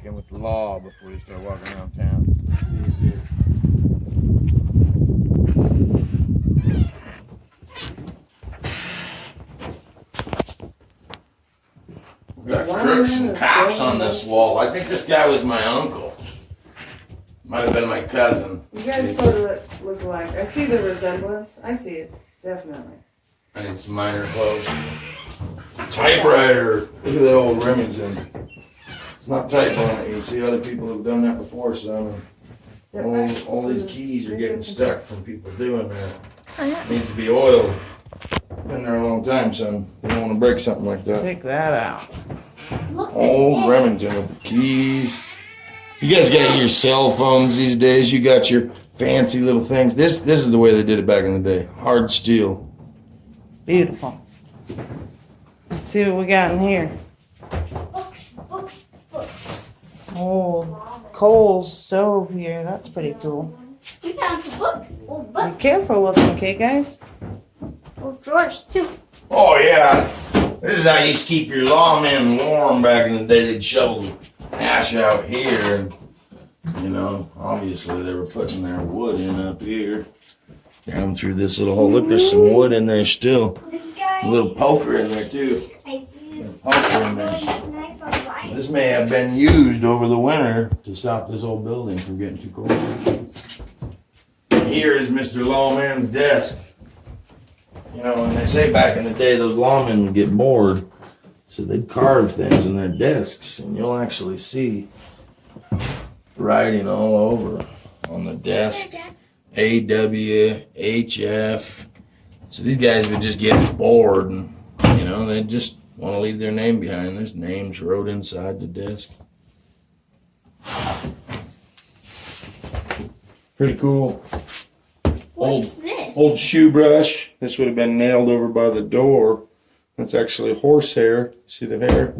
check in with the law before you start walking around town. We got crooks and cops on this wall. I think this guy was my uncle. Might have been my cousin. You guys sort of look alike. I see the resemblance. I see it, definitely. I need some minor clothes. Typewriter. Look at that old Remington. It's not type on it. You can see other people have done that before, son. All these keys are getting stuck from people doing that. It needs to be oiled. Been there a long time, son. You don't want to break something like that. Check that out. Old Remington with the keys. You guys got your cell phones these days. You got your fancy little things. This is the way they did it back in the day. Hard steel. Beautiful. Let's see what we got in here. Books. Old coal stove here. That's pretty cool. We found some books. Old books. Be careful with them, okay, guys? Old drawers, too. Oh, yeah. This is how you used to keep your lawmen warm back in the day. They'd shovel ash out here. And, you know, obviously they were putting their wood in up here. Down through this little hole. Look, there's some wood in there still. This guy. A little poker in there, too. I see this. Poker in there. Nice on light. This may have been used over the winter to stop this old building from getting too cold. Here is Mr. Lawman's desk. You know, and they say back in the day those lawmen would get bored, so they'd carve things in their desks, and you'll actually see writing all over on the desk. AW, HF. So these guys would just get bored, and you know, they'd just want to leave their name behind. There's names wrote inside the desk. Pretty cool. What's this? Old shoe brush. This would have been nailed over by the door. That's actually horsehair. See the hair?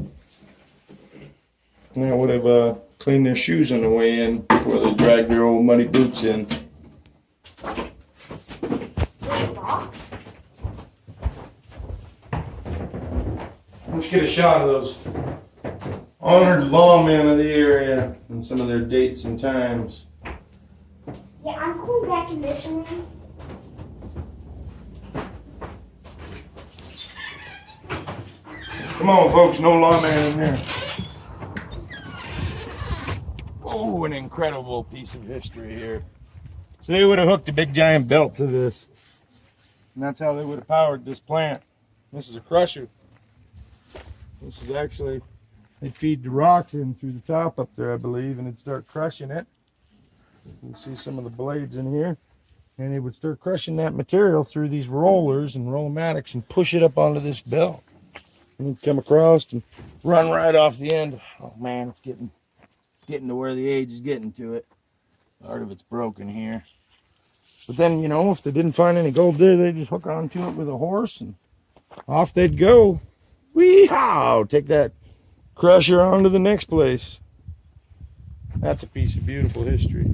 And that would have cleaned their shoes on the way in before they dragged their old muddy boots in. Box? Let's get a shot of those honored lawmen of the area and some of their dates and times. Yeah, I'm going back in this room. Come on, folks, no lawman in here. Oh, an incredible piece of history here. So they would have hooked a big giant belt to this. And that's how they would have powered this plant. This is a crusher. This is actually, they'd feed the rocks in through the top up there, I believe, and it'd start crushing it. You can see some of the blades in here. And they would start crushing that material through these rollers and rollmatics and push it up onto this belt. And it'd come across and run right off the end. Oh man, it's getting to where the age is getting to it. Part of it's broken here. But then, you know, if they didn't find any gold there, they'd just hook onto it with a horse and off they'd go. Wee-haw! Take that crusher on to the next place. That's a piece of beautiful history.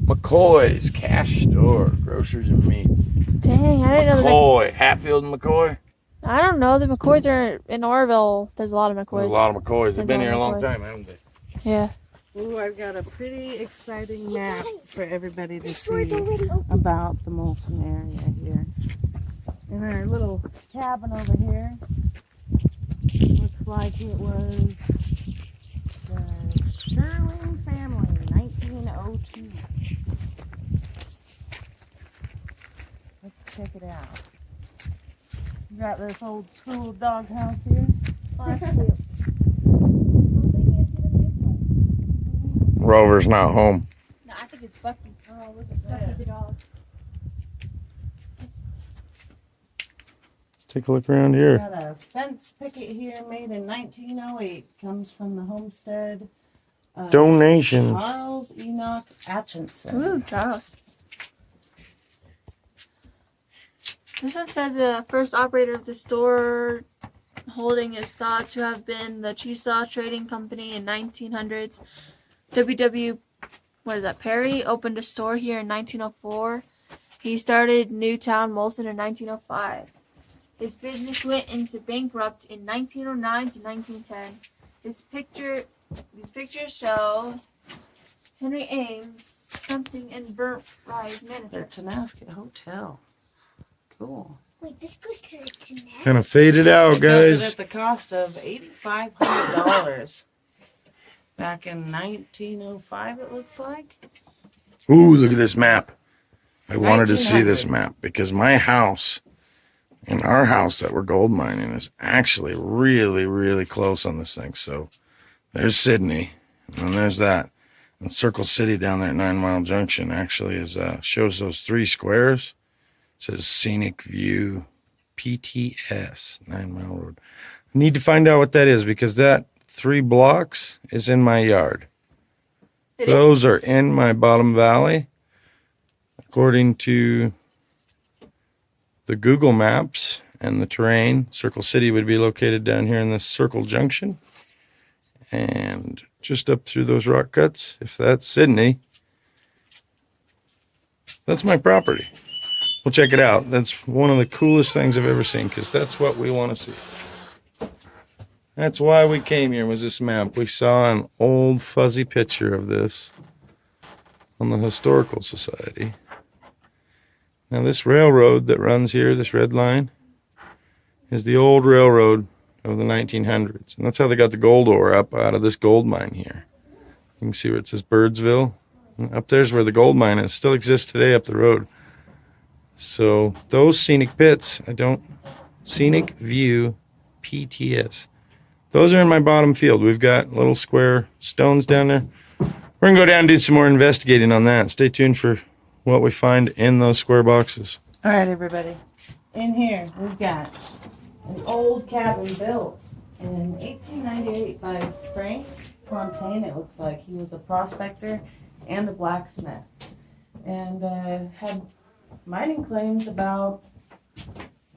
McCoy's Cash Store, Grocers and Meats. Dang, I didn't know McCoy, Hatfield and McCoy. I don't know. The McCoys are in Oroville. There's a lot of McCoys. There's a lot of McCoys. They've been There's here a a lot long of McCoys. time, haven't they? Yeah. Ooh, I've got a pretty exciting map for everybody to This door's see already open. about the Molson area here. In our little cabin over here, looks like it was the Sterling family, 1902. Let's check it out. You got this old school doghouse here. Rover's not home. No, I think it's Bucky. Oh, look at Bucky the dog. Let's take a look around here. Got a fence picket here made in 1908. Comes from the homestead of Donations. Charles Enoch Atchison. Ooh, Charles. This one says the first operator of the store holding is thought to have been the Cheesaw Trading Company in 1900s. W.W. Perry opened a store here in 1904. He started Newtown, Molson in 1905. His business went into bankrupt in 1909 to 1910. These pictures show Henry Ames something in Burnt Rise, The Manitoba. Tenasket Hotel. Cool. Wait, this goes to the connect. Kind of faded out, It built it guys. at the cost of $8,500 back in 1905. It looks like. Ooh, look at this map. I wanted to see this 1900. map because my house and our house that we're gold mining is actually really, really close on this thing. So there's Sydney, and then there's that. And Circle City down there at 9 Mile Junction actually is shows those 3 squares. It says Scenic View PTS, 9 Mile Road. I need to find out what that is because that 3 blocks is in my yard. It is? Those are in my bottom valley. According to the Google Maps and the terrain, Circle City would be located down here in this Circle Junction. And just up through those rock cuts, if that's Sydney, that's my property. We'll check it out. That's one of the coolest things I've ever seen because that's what we want to see. That's why we came here, was this map. We saw an old fuzzy picture of this on the Historical Society. Now this railroad that runs here, this red line, is the old railroad of the 1900s. And that's how they got the gold ore up out of this gold mine here. You can see where it says Birdsville. And up there's where the gold mine is. Still exists today up the road. So those scenic pits, Scenic View PTS. Those are in my bottom field. We've got little square stones down there. We're going to go down and do some more investigating on that. Stay tuned for what we find in those square boxes. All right, everybody. In here, we've got an old cabin built in 1898 by Frank Fontaine. It looks like he was a prospector and a blacksmith, and had mining claims about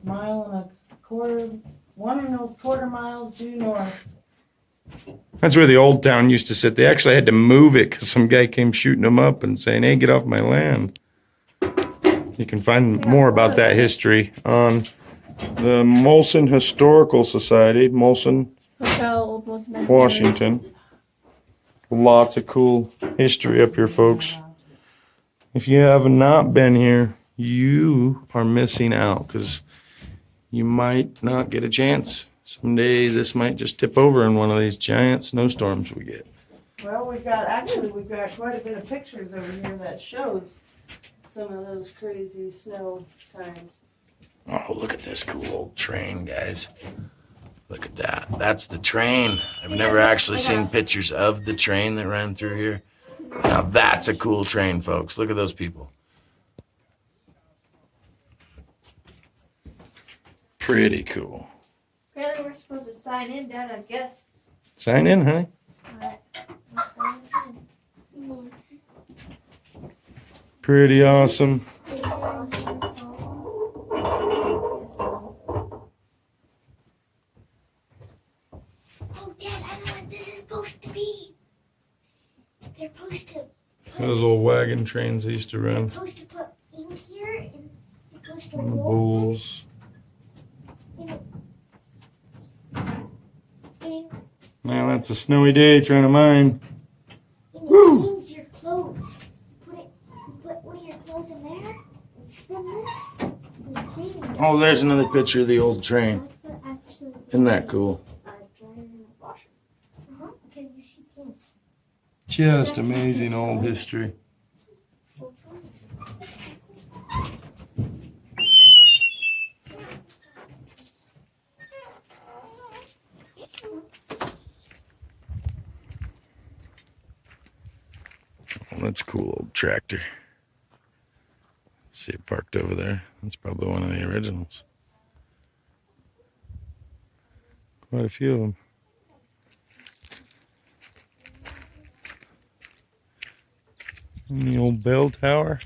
1.25 miles due north. That's where the old town used to sit. They actually had to move it because some guy came shooting them up and saying, hey, get off my land. You can find more about that history on the Molson Historical Society, Molson, Hotel, Old Molson, Washington. Lots of cool history up here, folks. If you have not been here, you are missing out because you might not get a chance. Someday this might just tip over in one of these giant snowstorms we get. Well, we've got quite a bit of pictures over here that shows some of those crazy snow times. Oh, look at this cool old train, guys. Look at that. That's the train. I've never actually seen pictures of the train that ran through here. Now that's a cool train, folks. Look at those people. Pretty cool. Apparently we're supposed to sign in, Dad, as guests. Sign in, honey. Alright. Let's sign us in. Pretty awesome. Oh, Dad, I know what this is supposed to be. They're supposed to Those old wagon trains they used to run. put ink here and it goes to And the roll bulls. this. Now that's a snowy day trying to mine. And it Woo! cleans your clothes. You put one of your clothes in there and spin this and it cleans. Oh, there's another picture of the old train. That's what actually. Isn't that cool? Dry it in the washer. Okay, you see pants. Just amazing old history. Oh, that's a cool old tractor. See it parked over there. That's probably one of the originals. Quite a few of them. And the old bell tower.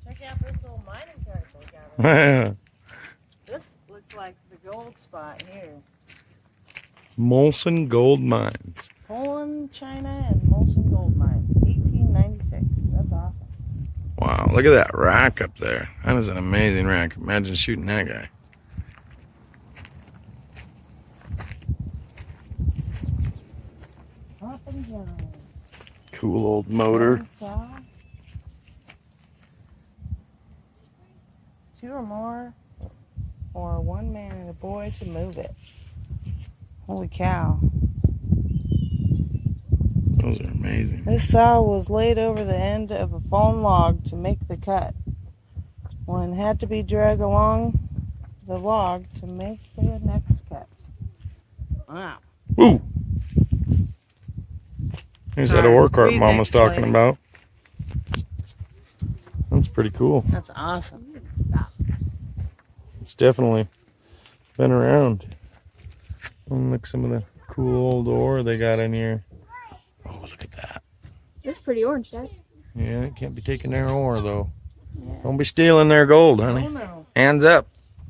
Check out this old mining cart we got. This looks like the gold spot here. Molson Gold Mines. Poland, China, and Molson gold mines. 1896. That's awesome. Wow, look at that rack up there. That is an amazing rack. Imagine shooting that guy. Up and down. Cool old motor. Saw. 2 or more, or 1 man and a boy to move it. Holy cow. Those are amazing. This saw was laid over the end of a fallen log to make the cut. One had to be dragged along the log to make the next cuts. Wow. Ooh. Here's that ore cart Mom was talking about. That's pretty cool. That's awesome. It's definitely been around. Look at some of the cool old ore they got in here. Oh, look at that. It's pretty orange, Dad. Yeah, it can't be taking their ore, though. Yeah. Don't be stealing their gold, honey. Oh, no. Hands up.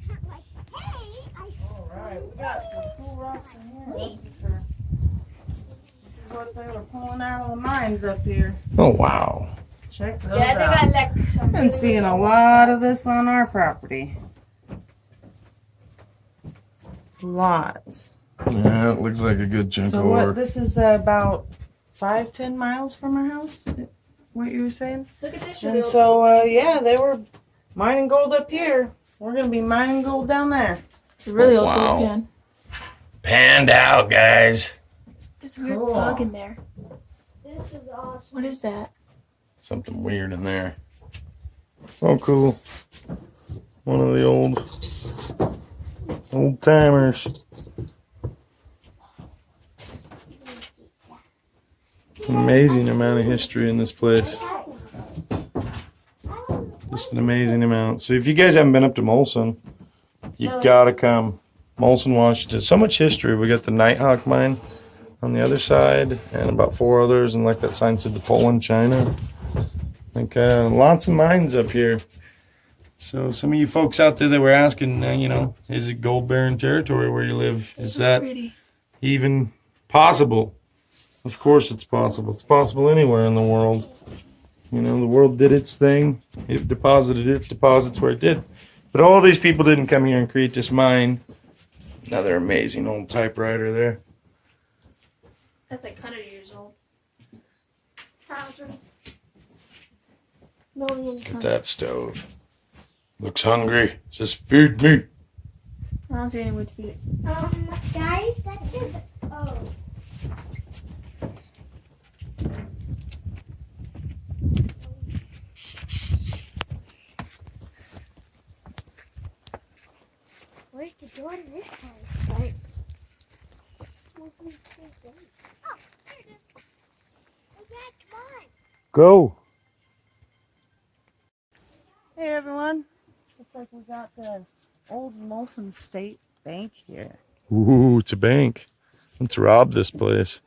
All right, we got some cool rocks in here. That's for sure. This is what they were pulling out of the mines up here. Oh, wow. Check those out. I've been seeing a lot of this on our property. Lots. Yeah, it looks like a good chunk So of ore. what? This is about 5-10 miles from our house. What you were saying? Look at this. And so yeah, they were mining gold up here. We're gonna be mining gold down there. It's a really old Wow. gold can. Panned out, guys. There's a weird Cool. bug in there. This is awesome. What is that? Something weird in there. Oh, cool. One of the old timers. Amazing amount of history in this place. Just an amazing amount. So if you guys haven't been up to Molson, you gotta come. Molson, Washington. So much history. We got the Nighthawk mine on the other side, and about 4 others, and like that sign said, the Poland, China. Like lots of mines up here. So some of you folks out there that were asking, is it gold bearing territory where you live? Is So that pretty. even possible? Of course it's possible. It's possible anywhere in the world. The world did its thing. It deposited its deposits where it did. But all these people didn't come here and create this mine. Another amazing old typewriter there. That's like 100 years old. Thousands. Millions. Look at that stove. Looks hungry. Says, feed me. I don't see any wood to feed it. Guys, that says, oh. Where's the door to this house? Like, oh, there it is. Oh, Dad, come on. Go. Hey everyone. Looks like we got the old Molson State Bank here. Ooh, it's a bank. Let's rob this place.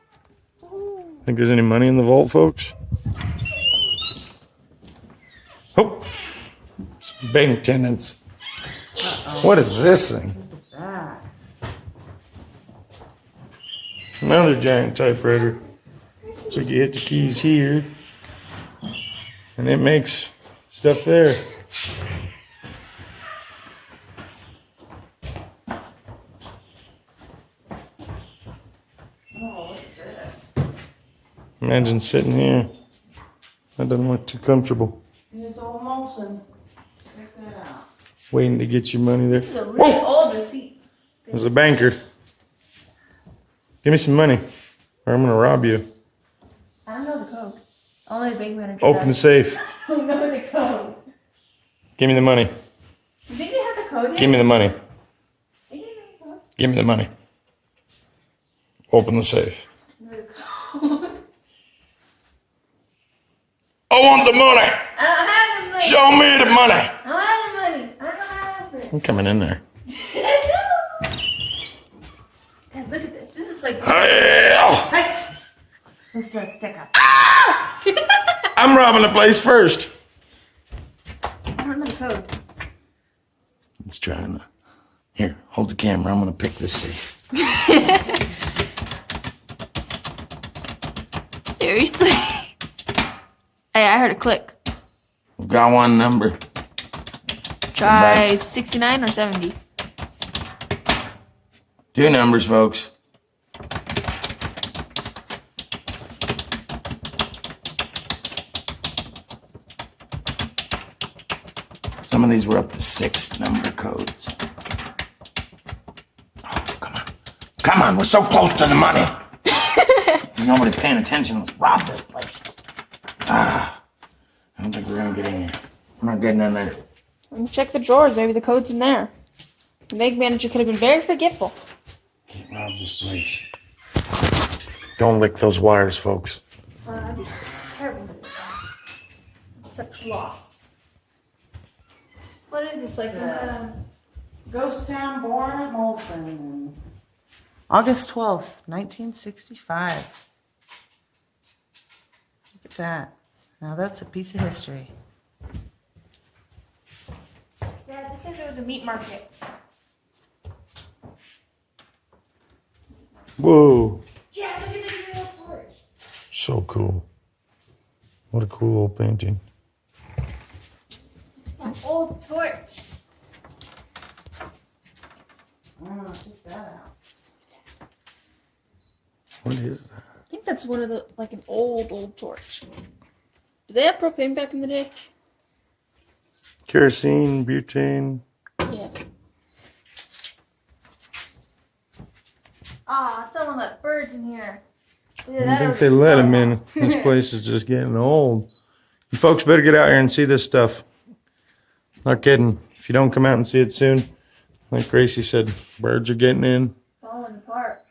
Think there's any money in the vault, folks? Oh, some bank tenants. What is this thing? Ah. Another giant typewriter. So you hit the keys here, and it makes stuff there. Oh, look at this. Imagine sitting here. That doesn't look too comfortable. Here's old Molson. Check that out. Waiting to get your money there. This is a really old receipt. There's a banker. Give me some money, or I'm gonna rob you. I don't know the code. Only the bank manager Open the does. safe. I don't know the code. Give me the money. You think they have the code Give me the money. They didn't have the code. Give me the money. Open the safe. Know the code. I want the money. I don't have the money. Show me the money. I don't have the money. I don't have it. I'm coming in there. Dad, look at this. This is like. Hey, This is a stick up. I'm robbing the place first. I don't know the code. Let's try to. Here, hold the camera. I'm gonna pick this safe. Seriously? Hey, I heard a click. We've got one number. Try 69 or 70. Two numbers, folks. Some of these were up to 6 number codes. Oh, come on. Come on, we're so close to the money. Nobody paying attention. Let's rob this place. I don't think we're gonna get in here. We're not getting in there. Let me check the drawers. Maybe the code's in there. The bank manager could have been very forgetful. Can't rob this place. Don't lick those wires, folks. That'd be terrible. Such loss. What is this, like some kind of... Ghost town born at Molson. August 12th, 1965. Look at that. Now that's a piece of history. Yeah, this says there was a meat market. Whoa. Yeah, look at this little torch. So cool. What a cool old painting. An old torch. Oh, check that out. What is that? I think that's one of the, like an old torch. Did they have propane back in the day? Kerosene, butane. Yeah. Ah, someone let birds in here. I don't think they let them in. This place is just getting old. You folks better get out here and see this stuff. Not kidding. If you don't come out and see it soon, like Gracie said, birds are getting in. Falling apart.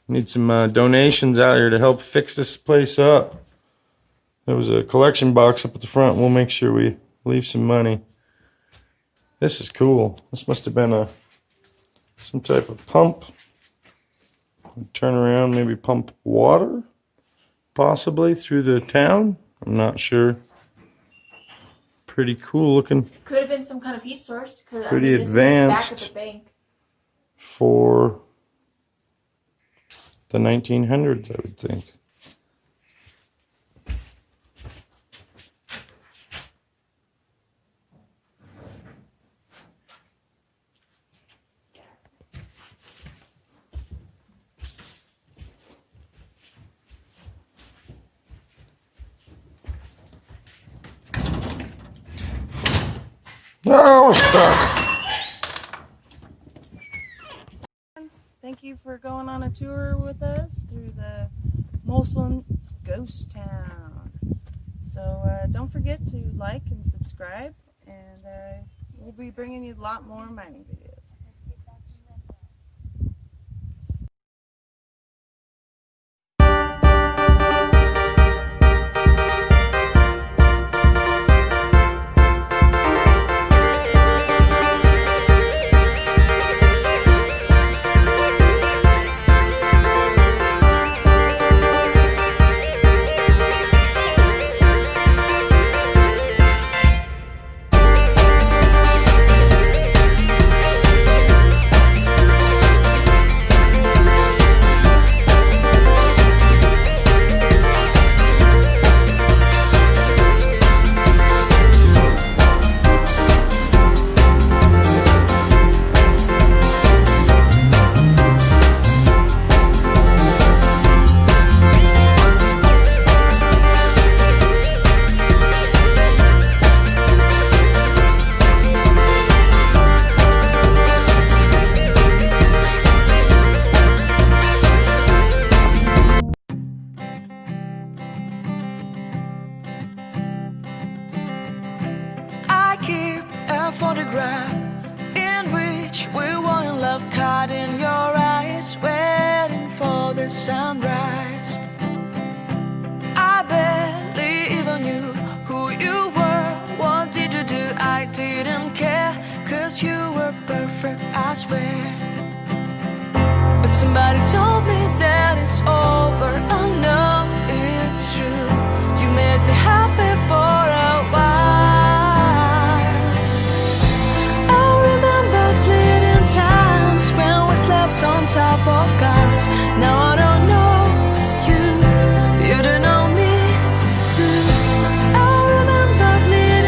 Need some donations out here to help fix this place up. There was a collection box up at the front. We'll make sure we leave some money. This is cool. This must have been some type of pump. Turn around, maybe pump water, possibly through the town. I'm not sure. Pretty cool looking. Could have been some kind of heat source. Pretty this is back advanced. at the bank. For the 1900s, I would think. Oh, we're stuck. Thank you for going on a tour with us through the Molson Ghost Town. So don't forget to like and subscribe, and we'll be bringing you a lot more mining videos. photograph in which we were in love, caught in your eyes, waiting for the sunrise. I barely even knew who you were. What did you do? I didn't care, 'cause you were perfect, I swear. But somebody told me that it's over. I know it's true. You made me happy for a while. I remember fleeting times when we slept on top of cars. Now I don't know you, you don't know me too. I remember fleeting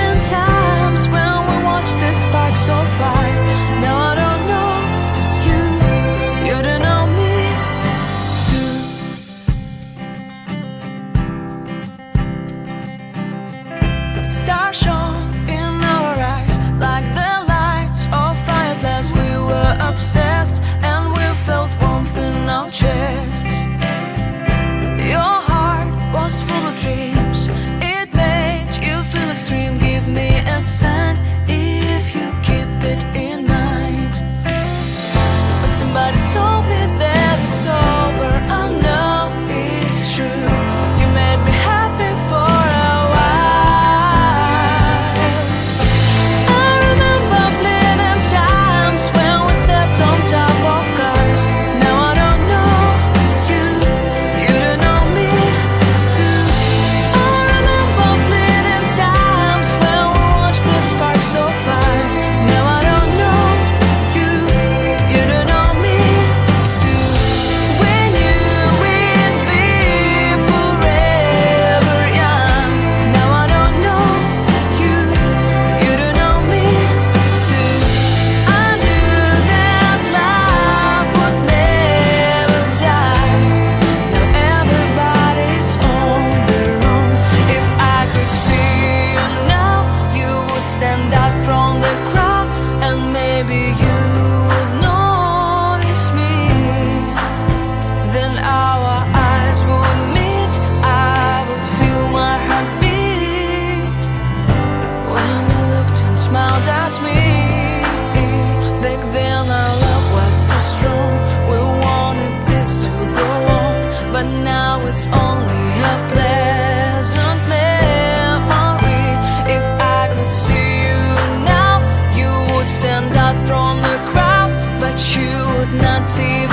eternity